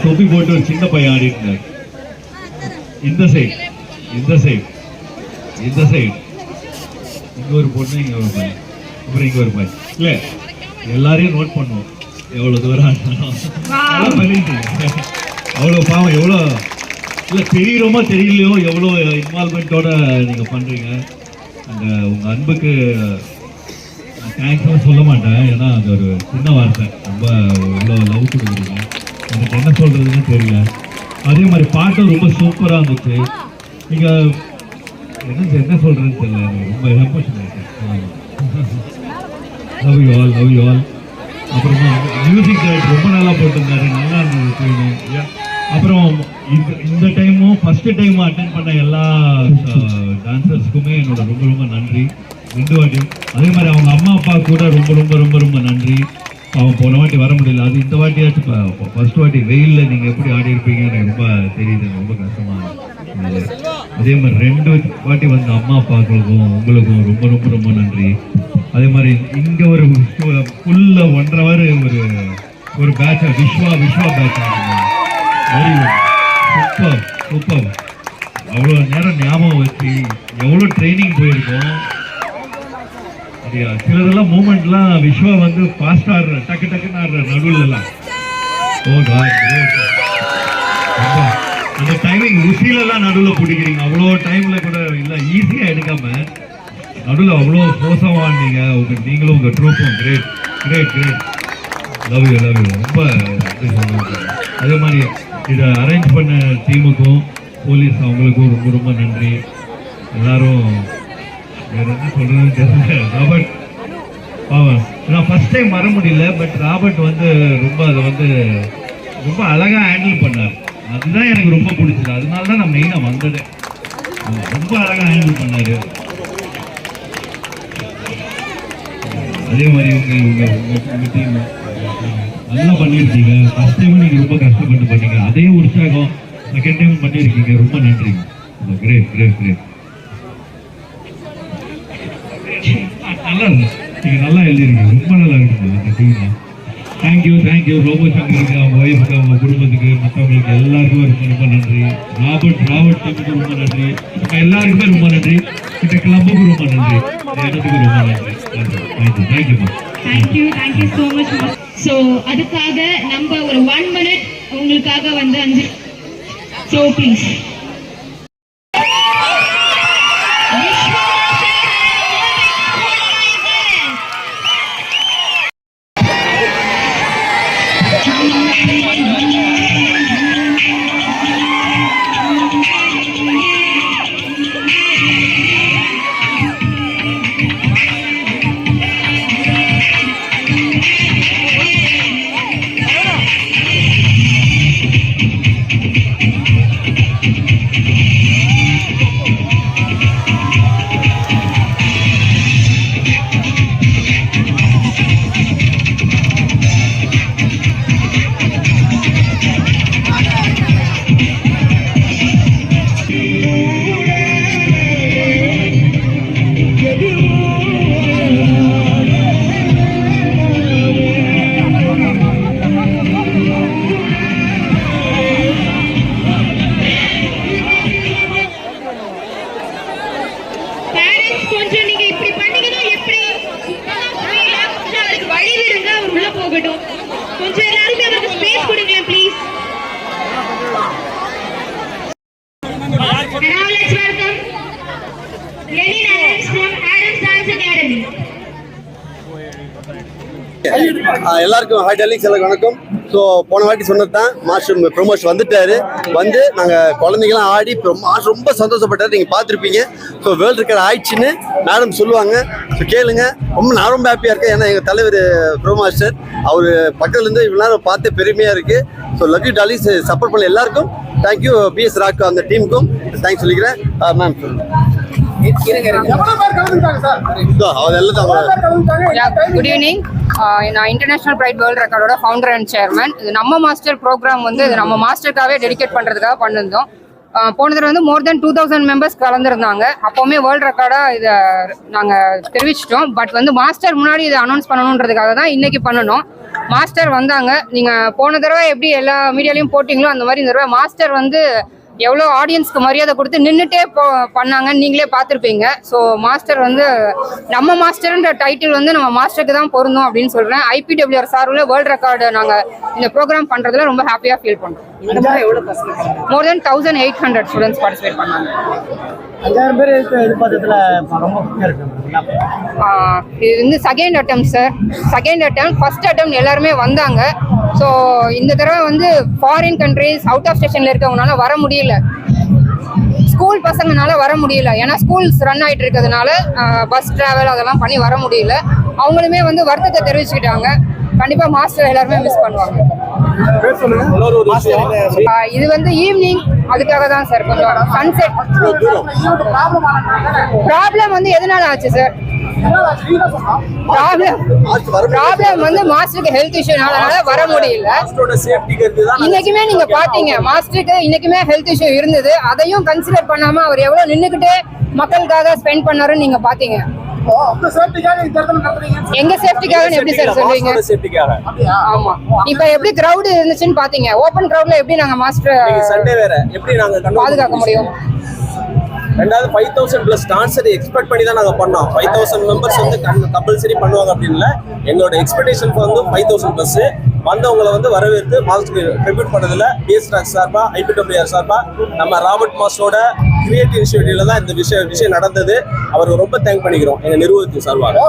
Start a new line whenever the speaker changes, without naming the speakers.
தொப்பி போட்டு ஒரு சின்ன பையன் ஆடிட்டு இருந்தார். இந்த சைடு இந்த சைடு இந்த சைடு இங்க ஒரு பொண்ணு, இங்க ஒரு பையன், அப்புறம் இங்க ஒரு பையன். இல்ல எல்லாரையும் நோட் பண்ணுவோம் எவ்வளவு தூரம் அவ்வளோ பாவம், எவ்வளோ இல்லை தெரியுறோமோ தெரியலையோ எவ்வளோ இன்வால்மெண்ட்டோட நீங்கள் பண்ணுறீங்க. அந்த உங்கள் அன்புக்கு தேங்க்ஸ்லாம் சொல்ல மாட்டேன், ஏன்னா அது ஒரு சின்ன வார்த்தை. ரொம்ப எவ்வளோ லவ் கொடுக்குறீங்க, எனக்கு என்ன சொல்கிறதுன்னு தெரியல. அதே மாதிரி பாட்டும் ரொம்ப சூப்பராக இருந்துச்சு. நீங்கள் என்ன சொல்கிறதுன்னு தெரியல, எனக்கு ரொம்ப எமோஷனல் ஆகிட்டேன். Love you all, love you all. அப்புறமா மியூசிக் டைரக்டர் ரொம்ப நல்லா போட்டிருந்தாரு, நல்லா இருந்தது. அப்புறம் இந்த டைமும் ஃபர்ஸ்ட் டைமும் அட்டென்ட் பண்ண எல்லா டான்சர்ஸ்க்குமே என்னோட ரொம்ப ரொம்ப நன்றி. 2 வாட்டியும் அதே மாதிரி அவங்க அம்மா அப்பா கூட ரொம்ப ரொம்ப ரொம்ப ரொம்ப நன்றி. அவன் போன வாட்டி வர முடியல, அது இந்த வாட்டியாச்சும் ஃபர்ஸ்ட் வாட்டி வெயிலில் நீங்கள் எப்படி ஆடி இருப்பீங்கன்னு எனக்கு ரொம்ப தெரியுது, ரொம்ப கஷ்டமாக இருந்தது. அதே மாதிரி 2 வாட்டி வந்த அம்மா அப்பாக்களுக்கும் உங்களுக்கும் ரொம்ப ரொம்ப ரொம்ப நன்றி. அதே மாதிரி இங்கே ஒரு ஃபுல்ல 1.5 hour ஒரு பேட்ச் விஸ்வா பேட்ச் ஆகுது. Very good, super super. அவ்வளோ நேரம் ஞாபகம் வச்சு எவ்வளோ ட்ரைனிங் போயிருக்கோம். சிலதெல்லாம் மூமெண்ட்லாம் விஸ்வா வந்து ஃபாஸ்ட் ஆடுற டக்கு டக்குன்னு ஆடுற நடுவுலலாம். ஓ காட், அந்த டைமிங் உசிலெல்லாம் நடுவில் பிடிக்கிறீங்க. அவ்வளோ டைமில் கூட இல்லை, ஈஸியாக எடுக்காம நடுவில் அவ்வளோ மோசமாக ஆடினீங்க. நீங்களும் உங்கள் ட்ரூப்பும் great great great. Love you love you. ரொம்ப அதே மாதிரி இதை அரேஞ்ச் பண்ண டீமுக்கும் போலீஸ் அவங்களுக்கும் ரொம்ப ரொம்ப நன்றி. எல்லாரும் வேற என்ன சொல்றதுன்னு தெரியல. ராபர்ட் நான் ஃபர்ஸ்ட் டைம் வர முடியல, பட் ராபர்ட் வந்து ரொம்ப அதை வந்து ரொம்ப அழகாக ஹேண்டில் பண்ணார். அதுதான் எனக்கு ரொம்ப பிடிச்சது, அதனால தான் நான் மெயினாக வந்தது. ரொம்ப அழகாக ஹேண்டில் பண்ணார். அதே மாதிரி உங்க டீம் நல்லா பண்ணியிருக்கீங்க. ஃபர்ஸ்ட் டைம் நீங்கள் ரொம்ப கஷ்டப்பட்டு பண்ணீங்க, அதே உற்சாகம் செகண்ட் டைம் பண்ணியிருக்கீங்க. ரொம்ப நன்றிங்க. Great great great. நல்லா இருக்கு, நீங்கள் நல்லா எழுதிருக்கீங்க, ரொம்ப நல்லா இருக்குங்க அந்த டீம். Thank you thank you. ரோபோ சங்கருக்கு, அவங்க ஒய்ஃபுக்கு, அவங்க குடும்பத்துக்கு, மற்றவங்களுக்கு எல்லாருக்கும் ரொம்ப ரொம்ப நன்றி. ராபர்ட் டீமுக்கு ரொம்ப நன்றி. எல்லாருக்குமே ரொம்ப நன்றி. இந்த கிளப்புக்கு ரொம்ப நன்றி. இடத்துக்கு ரொம்ப நன்றி. Thank you
thank you so much. So அதுக்காக நம்ம ஒரு 1 minute உங்களுக்காக வந்து 5. ஸோ ப்ளீஸ் கொஞ்சம் எல்லாரும் அவருக்கு ஸ்பேஸ் கொடுங்க please. Now let's welcome Lenin Adams from Adams Dance Academy.
எல்லாருக்கும் ஹாய் டார்லிங்ஸ், எல்லாருக்கும் வணக்கம். ஸோ போன வாட்டி சொன்னது தான், மாஸ்டர் ப்ரொமோஷன் வந்துட்டாரு. வந்து நாங்கள் குழந்தைங்களாம் ஆடி மாஸ்டர் ரொம்ப சந்தோஷப்பட்டார். நீங்கள் பார்த்துருப்பீங்க. ஸோ வேர்ல்டு ரெக்கார்ட் ஆயிடுச்சுன்னு மேடம் சொல்லுவாங்க. ஸோ கேளுங்க. நான் ரொம்ப ஹாப்பியாக இருக்கேன். ஏன்னா எங்கள் தலைவர் ப்ரோ மாஸ்டர் அவர் பக்கத்துலேருந்து இவ்வளோ நேரம் பார்த்து பெருமையாக இருக்குது. So love you darlings. Support பண்ண எல்லாருக்கும் தேங்க்யூ. பிஎஸ் ராக்கு அந்த டீமுக்கும் தேங்க்ஸ் சொல்லிக்கிறேன். Ma'am
good evening. நான் இன்டர்நேஷனல் பிரைட் வேர்ல்ட் ரெக்கார்டோட ஃபவுண்டர் அண்ட் சேர்மன். இது நம்ம மாஸ்டர் ப்ரோக்ராம் வந்து இது நம்ம மாஸ்டருக்காகவே டெடிகேட் பண்ணுறதுக்காக பண்ணியிருந்தோம். போன தடவை வந்து மோர் தென் 2000 மெம்பர்ஸ் கலந்துருந்தாங்க. அப்போவுமே வேர்ல்டு ரெக்கார்டாக இதை நாங்கள் தெரிவிச்சிட்டோம். பட் வந்து மாஸ்டர் முன்னாடி இதை அனௌன்ஸ் பண்ணணுன்றதுக்காக தான் இன்னைக்கு பண்ணணும். மாஸ்டர் வந்தாங்க. நீங்கள் போன தடவை எப்படி எல்லா மீடியாலையும் போட்டிங்களோ அந்த மாதிரி இந்த தடவை மாஸ்டர் வந்து எவ்வளோ ஆடியன்ஸ்க்கு மரியாதை கொடுத்து நின்றுட்டே பண்ணாங்கன்னு நீங்களே பார்த்துருப்பீங்க. ஸோ மாஸ்டர் வந்து நம்ம மாஸ்டர்ன்ற டைட்டில் வந்து நம்ம மாஸ்டருக்கு தான் பொருந்தும் அப்படின்னு சொல்கிறேன். IPWR சார்பில் வேர்ல்டு ரெக்கார்டு நாங்கள் இந்த ப்ரோக்ராம் பண்ணுறதுல ரொம்ப ஹாப்பியாக ஃபீல் பண்ணுறோம். மோர் தென் 1800 ஸ்டூடெண்ட்ஸ் பார்ட்டிசிபேட் பண்ணாங்க.
5000 பேர் எதிர்பார்த்ததுல ரொம்ப
இது வந்து செகண்ட் அட்டம் சார். செகண்ட் அட்டம், ஃபர்ஸ்ட் அட்டம் எல்லாருமே வந்தாங்க. ஸோ இந்த தடவை வந்து ஃபாரின் கண்ட்ரிஸ், அவுட் ஆஃப் ஸ்டேஷன்ல இருக்கவங்கனால வர முடியல. ஸ்கூல் பசங்கனால வர முடியல. ஏன்னா ஸ்கூல்ஸ் ரன் ஆகிட்டு இருக்கிறதுனால பஸ் டிராவல் அதெல்லாம் பண்ணி வர முடியல. அவங்களுமே வந்து வருத்தத்தை தெரிவிச்சுக்கிட்டாங்க. கண்டிப்பாக மாஸ்டர் எல்லாருமே மிஸ் பண்ணுவாங்க. இது வந்து ஈவினிங், அதுக்காக தான் சார் கொஞ்சம் சன்செட் ப்ராப்ளம் வந்து எதனால ஆச்சு சார்? ப்ராப்ளம் வந்து மாஸ்டருக்கு ஹெல்த் இஷ்யூனால வர முடியல. இன்னைக்குமே நீங்க பாத்தீங்க மாஸ்டருக்கு இன்னைக்குமே ஹெல்த் இஷ்யூ இருந்தது. அதையும் கன்சிடர் பண்ணாம அவர் எவ்வளவு நின்னுக்கிட்டு மக்களுக்காக ஸ்பெண்ட் பண்ணாருன்னு நீங்க பாத்தீங்க. எங்க சேஃப்டிக்காக எப்படி சார் சொல்றீங்க? ஆமா, இப்ப எப்படி கிரவுட் இருந்துச்சுன்னு பாத்தீங்க. ஓபன் கிரவுட்ல எப்படி நாங்க மாஸ்டர்
சண்டே வேற எப்படி நாங்க
பாதுகாக்க முடியும்?
ரெண்டாவது 5000 பிளஸ் டான்ஸரை எக்ஸ்பெக்ட் பண்ணி தான் நாங்க பண்ணோம். 5000 மெம்பர்ஸ் வந்து கம்பல்சரி பண்ணுவாங்க அப்படின்னு எங்களோட எக்ஸ்பெக்டேஷன் வந்து 5000 பிளஸ் வந்தவங்களை வந்து வரவேற்று மாஸ்டருக்கு ட்ரிபியூட் பண்ணதுல BS சார்பா, IPWR சார்பா, நம்ம ராபர்ட் மாஸ்டரோட கிரியேட்டிவ் இனிஷியேட்டிவ்ல தான் இந்த விஷயம் நடந்தது. அவருக்கு ரொம்ப தேங்க் பண்ணிக்கிறோம் எங்க நிறுவனத்தின் சார்பாக.